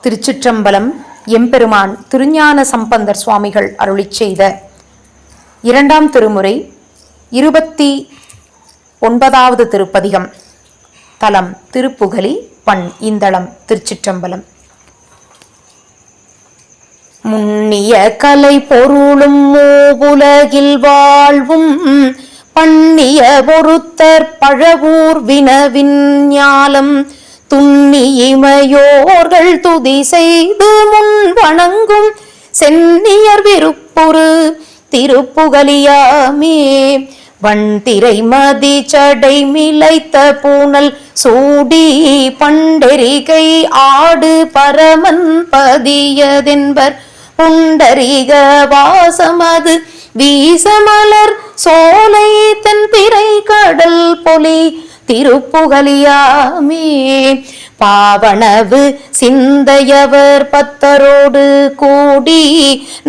திருச்சிற்றம்பலம். எம்பெருமான் திருஞான சம்பந்தர் சுவாமிகள் அருளிச் செய்த இரண்டாம் திருமுறை 29வது திருப்பதிகம். தலம் திருப்புகலி, பண் இந்தளம். திருச்சிற்றம்பலம். முன்னிய கலை பொருளும் மூவுலகில் வாழ்வும் பண்ணிய பொருத்தர் பழவூர் வினவின் ஞாலம் துண்ணி இமையோர்கள் துதி செய்து முன் வணங்கும் சென்னியர் விருப்புரு திருப்புகலியாமே. வண்திரை மதி சடை மிளைத்த பூனல் சூடி பண்டெரிகை ஆடு பரமன் பதியதென்பர் புண்டரிக வாசமது வீசமலர் சோலை தென் பிறை கடல் பொலி திருப்புகலியாமே. பாவனவு சிந்தையவர் பத்தரோடு கூடி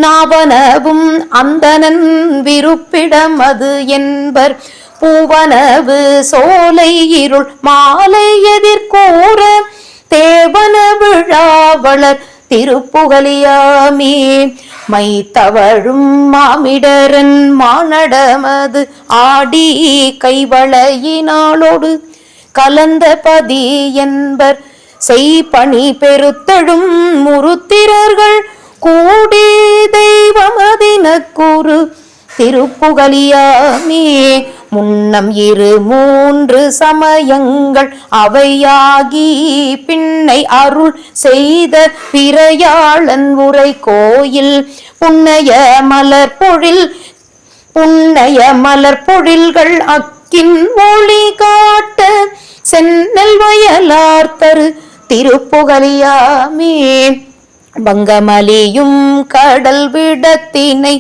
நாவனவும் அந்தனன் விருப்பிடம் அது என்பர் பூவனவு சோலை இருள் மாலை எதிர்கூற தேவன விழாவளர் திருப்புகலியாமே. மைத்தவழும் மாமிடரன் மானடமது ஆடி கைவளையினாளோடு கலந்த பதி என்பர் செய்பணி பெருத்தெழும் முருத்திரர்கள் கூடி தெய்வமதினக்கூறு திருப்புகலியாமே. முன்னம் 3 சமயங்கள் அவையாகி பின்னை அருள் செய்த பிறையாளன் உரை கோயில் புன்னைய மலர் பொழில்கள் அக்கின் ஒளி காட்ட சென்னல் வயலார் தரு திருப்புகலியாமே. பங்கமலியும் கடல் விடத்தினை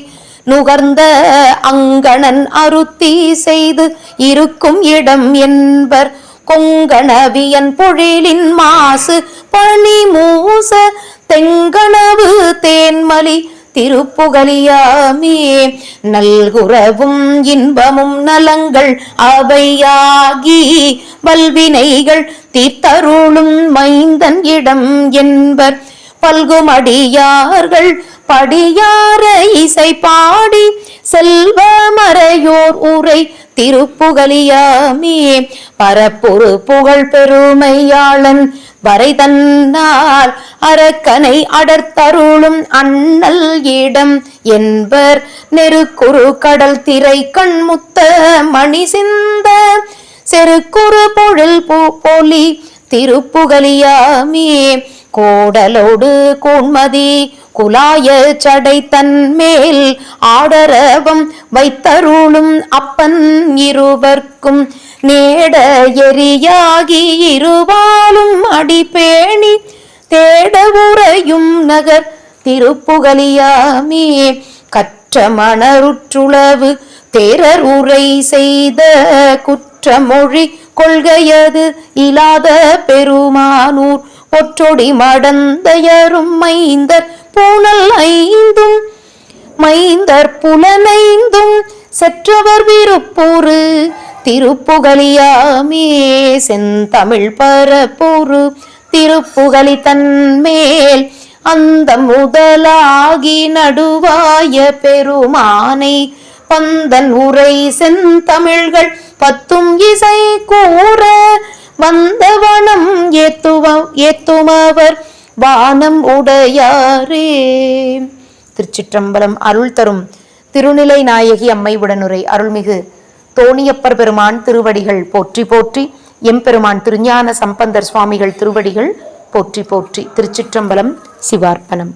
நுகர்ந்த அங்கணன் அருத்தி செய்து இருக்கும் இடம் என்பர் கொங்கணவியன் பொழிலின் மாசு பனி மூச தெங்கணவு தேன்மலி திருப்புகலியாமே. நல்குறவும் இன்பமும் நலங்கள் அவையாகி வல்வினைகள் தீர்த்தருளும் மைந்தன் இடம் என்பர் பல்குமடியார்கள் படியார இசை பாடி செல்வமறையோர் உரை திருப்புகலியாமே. பரப்புரு புகழ் பெருமையாளன் வரை தன்னால் அரக்கனை அடர்த்தருளும் அண்ணல் இடம் என்பர் நெருக்குறு கடல் திரை கண்முத்த மணி சிந்த செருக்குறு பொழில் பொலி திருப்புகலியாமே. கோடலோடு கூன்மதி குலாய சடை தன்மேல் ஆடரவம் வைத்தருளும் அப்பன் இருவர்க்கும் நேட எரியாகி இருவாலும் அடிபேணி தேட உறையும் நகர் திருப்புகலியாமே. கற்ற மணருற்றுளவு தேரர் உரை செய்த குற்றமொழி கொள்கையது இலாத பெருமானூர் ஒற்றொடி மடந்தையரும் மைந்தர் புனல் 5 மைந்தர் புலனைந்தும் செற்றவர் விருப்புரு திருப்புகலியாமே. செந்தமிழ் பரப்புரு திருப்புகலி தன்மேல் அந்த முதலாகி நடுவாய பெருமானை பந்தன் உரை செந்தமிழ்கள் 10 இசை கூற வந்தவனம் ஏத்துமவர் வானம் உடையாரே. திருச்சிற்றம்பலம். அருள் தரும் திருநிலை நாயகி அம்மை உடனுரை அருள்மிகு தோணியப்பர் பெருமான் திருவடிகள் போற்றி போற்றி. எம்பெருமான் திருஞான சம்பந்தர் சுவாமிகள் திருவடிகள் போற்றி போற்றி. திருச்சிற்றம்பலம். சிவார்ப்பணம்.